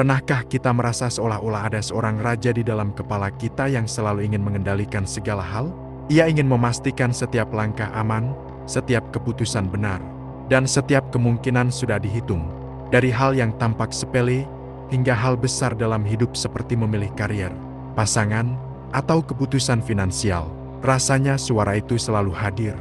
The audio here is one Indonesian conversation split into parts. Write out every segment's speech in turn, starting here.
Pernahkah kita merasa seolah-olah ada seorang raja di dalam kepala kita yang selalu ingin mengendalikan segala hal? Ia ingin memastikan setiap langkah aman, setiap keputusan benar, dan setiap kemungkinan sudah dihitung. Dari hal yang tampak sepele, hingga hal besar dalam hidup seperti memilih karier, pasangan, atau keputusan finansial. Rasanya suara itu selalu hadir.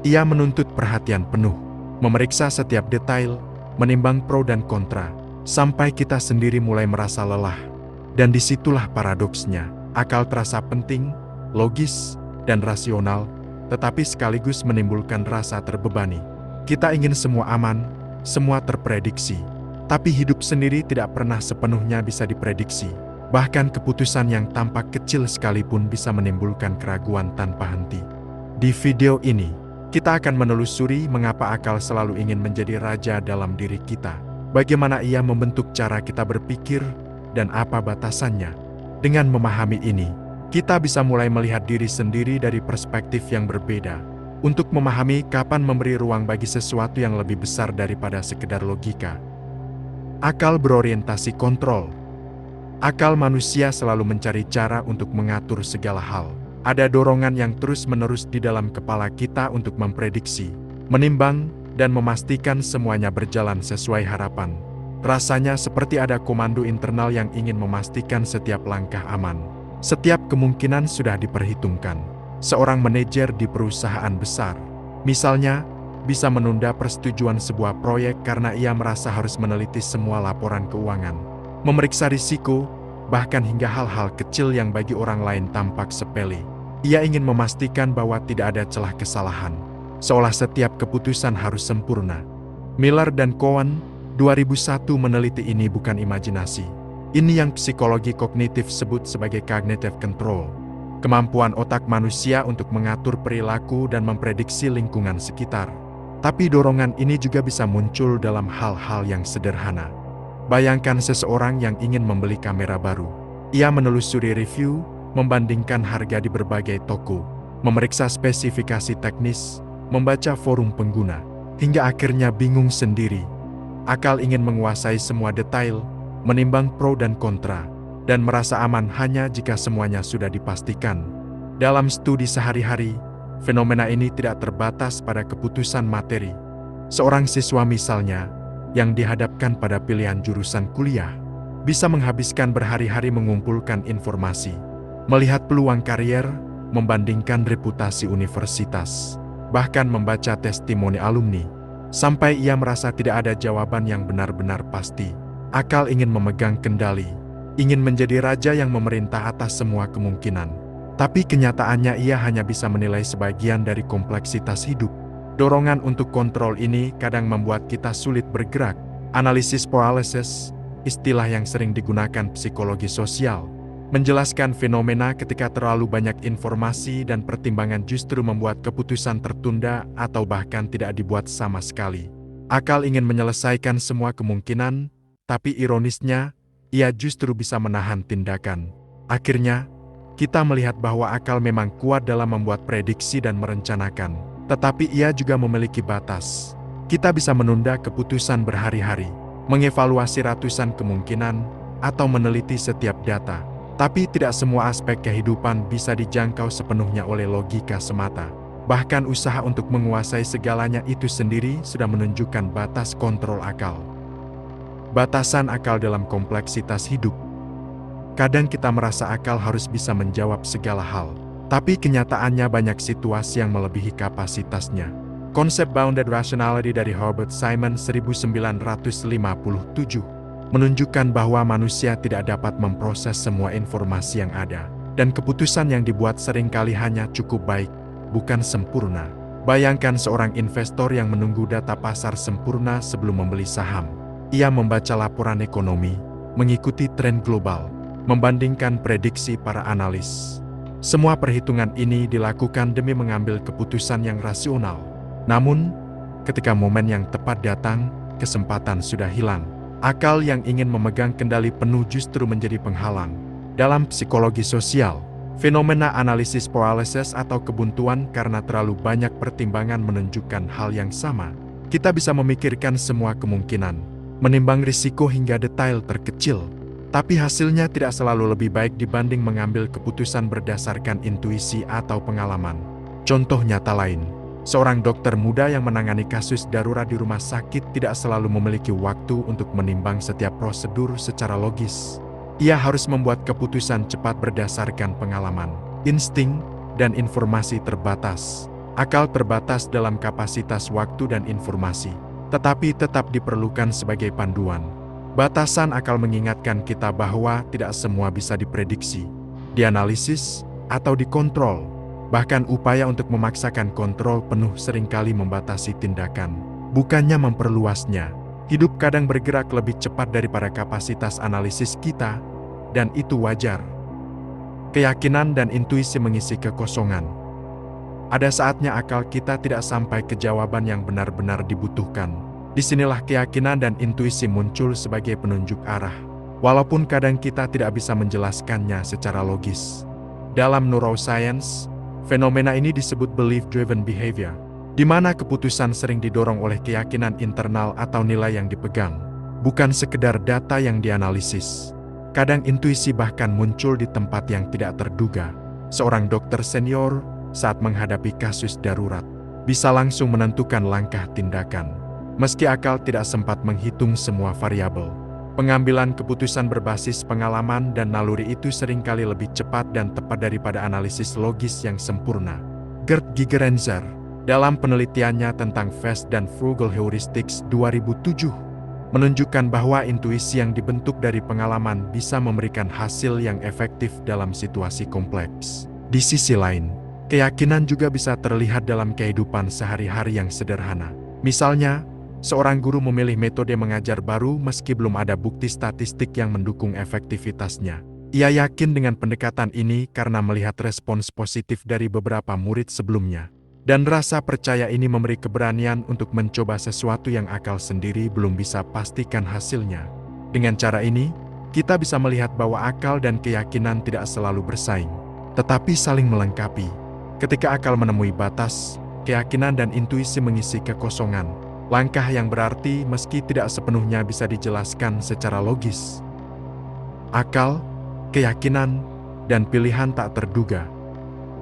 Ia menuntut perhatian penuh, memeriksa setiap detail, menimbang pro dan kontra, sampai kita sendiri mulai merasa lelah. Dan disitulah paradoksnya, akal terasa penting, logis, dan rasional, tetapi sekaligus menimbulkan rasa terbebani. Kita ingin semua aman, semua terprediksi. Tapi hidup sendiri tidak pernah sepenuhnya bisa diprediksi. Bahkan keputusan yang tampak kecil sekalipun bisa menimbulkan keraguan tanpa henti. Di video ini, kita akan menelusuri mengapa akal selalu ingin menjadi raja dalam diri kita. Bagaimana ia membentuk cara kita berpikir, dan apa batasannya. Dengan memahami ini, kita bisa mulai melihat diri sendiri dari perspektif yang berbeda, untuk memahami kapan memberi ruang bagi sesuatu yang lebih besar daripada sekedar logika. Akal berorientasi kontrol. Akal manusia selalu mencari cara untuk mengatur segala hal. Ada dorongan yang terus-menerus di dalam kepala kita untuk memprediksi, menimbang, dan memastikan semuanya berjalan sesuai harapan. Rasanya seperti ada komando internal yang ingin memastikan setiap langkah aman. Setiap kemungkinan sudah diperhitungkan. Seorang manajer di perusahaan besar, misalnya, bisa menunda persetujuan sebuah proyek karena ia merasa harus meneliti semua laporan keuangan, memeriksa risiko, bahkan hingga hal-hal kecil yang bagi orang lain tampak sepele. Ia ingin memastikan bahwa tidak ada celah kesalahan, seolah setiap keputusan harus sempurna. Miller dan Cohen, 2001 meneliti ini bukan imajinasi. Ini yang psikologi kognitif sebut sebagai cognitive control. Kemampuan otak manusia untuk mengatur perilaku dan memprediksi lingkungan sekitar. Tapi dorongan ini juga bisa muncul dalam hal-hal yang sederhana. Bayangkan seseorang yang ingin membeli kamera baru. Ia menelusuri review, membandingkan harga di berbagai toko, memeriksa spesifikasi teknis, membaca forum pengguna, hingga akhirnya bingung sendiri. Akal ingin menguasai semua detail, menimbang pro dan kontra, dan merasa aman hanya jika semuanya sudah dipastikan. Dalam studi sehari-hari, fenomena ini tidak terbatas pada keputusan materi. Seorang siswa misalnya, yang dihadapkan pada pilihan jurusan kuliah, bisa menghabiskan berhari-hari mengumpulkan informasi, melihat peluang karier, membandingkan reputasi universitas, bahkan membaca testimoni alumni, sampai ia merasa tidak ada jawaban yang benar-benar pasti. Akal ingin memegang kendali, ingin menjadi raja yang memerintah atas semua kemungkinan. Tapi kenyataannya ia hanya bisa menilai sebagian dari kompleksitas hidup. Dorongan untuk kontrol ini kadang membuat kita sulit bergerak. Analisis paralysis, istilah yang sering digunakan psikologi sosial, menjelaskan fenomena ketika terlalu banyak informasi dan pertimbangan justru membuat keputusan tertunda atau bahkan tidak dibuat sama sekali. Akal ingin menyelesaikan semua kemungkinan, tapi ironisnya, ia justru bisa menahan tindakan. Akhirnya, kita melihat bahwa akal memang kuat dalam membuat prediksi dan merencanakan, tetapi ia juga memiliki batas. Kita bisa menunda keputusan berhari-hari, mengevaluasi ratusan kemungkinan, atau meneliti setiap data. Tapi tidak semua aspek kehidupan bisa dijangkau sepenuhnya oleh logika semata. Bahkan usaha untuk menguasai segalanya itu sendiri sudah menunjukkan batas kontrol akal. Batasan akal dalam kompleksitas hidup. Kadang kita merasa akal harus bisa menjawab segala hal, tapi kenyataannya banyak situasi yang melebihi kapasitasnya. Konsep bounded rationality dari Herbert Simon 1957 menunjukkan bahwa manusia tidak dapat memproses semua informasi yang ada, dan keputusan yang dibuat seringkali hanya cukup baik, bukan sempurna. Bayangkan seorang investor yang menunggu data pasar sempurna sebelum membeli saham. Ia membaca laporan ekonomi, mengikuti tren global, membandingkan prediksi para analis. Semua perhitungan ini dilakukan demi mengambil keputusan yang rasional. Namun, ketika momen yang tepat datang, kesempatan sudah hilang. Akal yang ingin memegang kendali penuh justru menjadi penghalang. Dalam psikologi sosial, fenomena analisis paralysis atau kebuntuan karena terlalu banyak pertimbangan menunjukkan hal yang sama. Kita bisa memikirkan semua kemungkinan, menimbang risiko hingga detail terkecil, Tapi hasilnya tidak selalu lebih baik dibanding mengambil keputusan berdasarkan intuisi atau pengalaman. Contoh nyata lain, seorang dokter muda yang menangani kasus darurat di rumah sakit tidak selalu memiliki waktu untuk menimbang setiap prosedur secara logis. Ia harus membuat keputusan cepat berdasarkan pengalaman, insting, dan informasi terbatas. Akal terbatas dalam kapasitas waktu dan informasi, tetapi tetap diperlukan sebagai panduan. Batasan akal mengingatkan kita bahwa tidak semua bisa diprediksi, dianalisis, atau dikontrol. Bahkan upaya untuk memaksakan kontrol penuh seringkali membatasi tindakan, bukannya memperluasnya. Hidup kadang bergerak lebih cepat daripada kapasitas analisis kita, dan itu wajar. Keyakinan dan intuisi mengisi kekosongan. Ada saatnya akal kita tidak sampai ke jawaban yang benar-benar dibutuhkan. Disinilah keyakinan dan intuisi muncul sebagai penunjuk arah, walaupun kadang kita tidak bisa menjelaskannya secara logis. Dalam neuroscience, fenomena ini disebut belief-driven behavior, di mana keputusan sering didorong oleh keyakinan internal atau nilai yang dipegang, bukan sekedar data yang dianalisis. Kadang intuisi bahkan muncul di tempat yang tidak terduga. Seorang dokter senior, saat menghadapi kasus darurat, bisa langsung menentukan langkah tindakan. Meski akal tidak sempat menghitung semua variabel, pengambilan keputusan berbasis pengalaman dan naluri itu seringkali lebih cepat dan tepat daripada analisis logis yang sempurna. Gerd Gigerenzer, dalam penelitiannya tentang Fast dan Frugal Heuristics 2007, menunjukkan bahwa intuisi yang dibentuk dari pengalaman bisa memberikan hasil yang efektif dalam situasi kompleks. Di sisi lain, keyakinan juga bisa terlihat dalam kehidupan sehari-hari yang sederhana. Misalnya, seorang guru memilih metode mengajar baru meski belum ada bukti statistik yang mendukung efektivitasnya. Ia yakin dengan pendekatan ini karena melihat respons positif dari beberapa murid sebelumnya. Dan rasa percaya ini memberi keberanian untuk mencoba sesuatu yang akal sendiri belum bisa pastikan hasilnya. Dengan cara ini, kita bisa melihat bahwa akal dan keyakinan tidak selalu bersaing, tetapi saling melengkapi. Ketika akal menemui batas, keyakinan dan intuisi mengisi kekosongan. Langkah yang berarti meski tidak sepenuhnya bisa dijelaskan secara logis. Akal, keyakinan, dan pilihan tak terduga.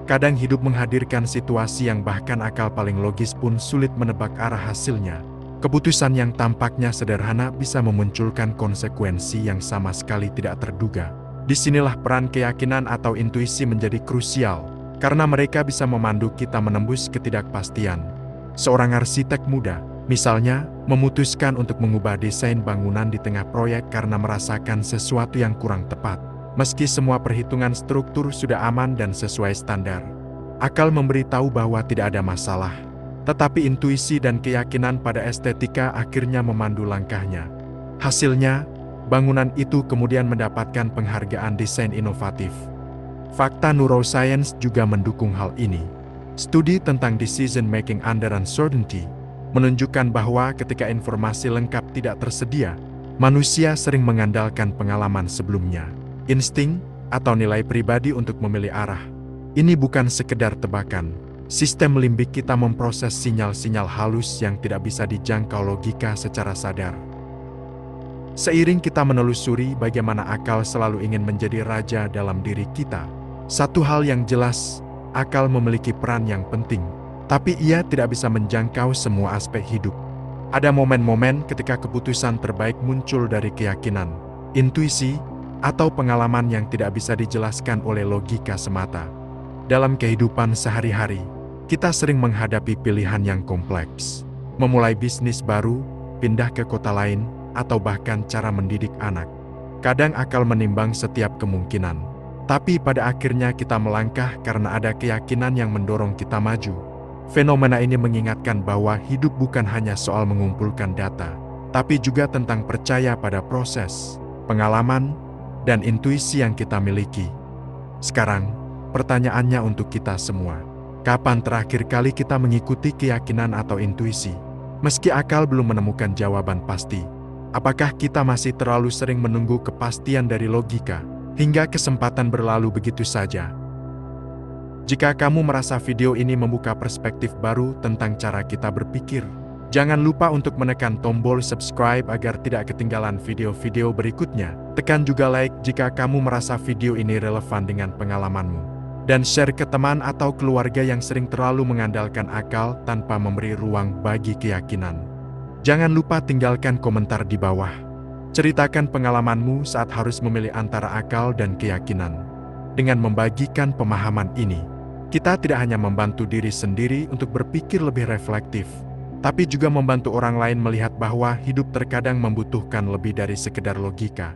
Kadang hidup menghadirkan situasi yang bahkan akal paling logis pun sulit menebak arah hasilnya. Keputusan yang tampaknya sederhana bisa memunculkan konsekuensi yang sama sekali tidak terduga. Disinilah peran keyakinan atau intuisi menjadi krusial, karena mereka bisa memandu kita menembus ketidakpastian. Seorang arsitek muda, misalnya, memutuskan untuk mengubah desain bangunan di tengah proyek karena merasakan sesuatu yang kurang tepat. Meski semua perhitungan struktur sudah aman dan sesuai standar, akal memberitahu bahwa tidak ada masalah. Tetapi intuisi dan keyakinan pada estetika akhirnya memandu langkahnya. Hasilnya, bangunan itu kemudian mendapatkan penghargaan desain inovatif. Fakta neuroscience juga mendukung hal ini. Studi tentang decision making under uncertainty menunjukkan bahwa ketika informasi lengkap tidak tersedia, manusia sering mengandalkan pengalaman sebelumnya, insting, atau nilai pribadi untuk memilih arah. Ini bukan sekedar tebakan. Sistem limbik kita memproses sinyal-sinyal halus yang tidak bisa dijangkau logika secara sadar. Seiring kita menelusuri bagaimana akal selalu ingin menjadi raja dalam diri kita, satu hal yang jelas, akal memiliki peran yang penting. Tapi ia tidak bisa menjangkau semua aspek hidup. Ada momen-momen ketika keputusan terbaik muncul dari keyakinan, intuisi, atau pengalaman yang tidak bisa dijelaskan oleh logika semata. Dalam kehidupan sehari-hari, kita sering menghadapi pilihan yang kompleks. Memulai bisnis baru, pindah ke kota lain, atau bahkan cara mendidik anak. Kadang akal menimbang setiap kemungkinan. Tapi pada akhirnya kita melangkah karena ada keyakinan yang mendorong kita maju. Fenomena ini mengingatkan bahwa hidup bukan hanya soal mengumpulkan data, tapi juga tentang percaya pada proses, pengalaman, dan intuisi yang kita miliki. Sekarang, pertanyaannya untuk kita semua. Kapan terakhir kali kita mengikuti keyakinan atau intuisi? Meski akal belum menemukan jawaban pasti, apakah kita masih terlalu sering menunggu kepastian dari logika, hingga kesempatan berlalu begitu saja? Jika kamu merasa video ini membuka perspektif baru tentang cara kita berpikir, Jangan lupa untuk menekan tombol subscribe agar tidak ketinggalan video-video berikutnya. Tekan juga like jika kamu merasa video ini relevan dengan pengalamanmu. Dan share ke teman atau keluarga yang sering terlalu mengandalkan akal tanpa memberi ruang bagi keyakinan. Jangan lupa tinggalkan komentar di bawah. Ceritakan pengalamanmu saat harus memilih antara akal dan keyakinan. Dengan membagikan pemahaman ini, kita tidak hanya membantu diri sendiri untuk berpikir lebih reflektif, tapi juga membantu orang lain melihat bahwa hidup terkadang membutuhkan lebih dari sekedar logika.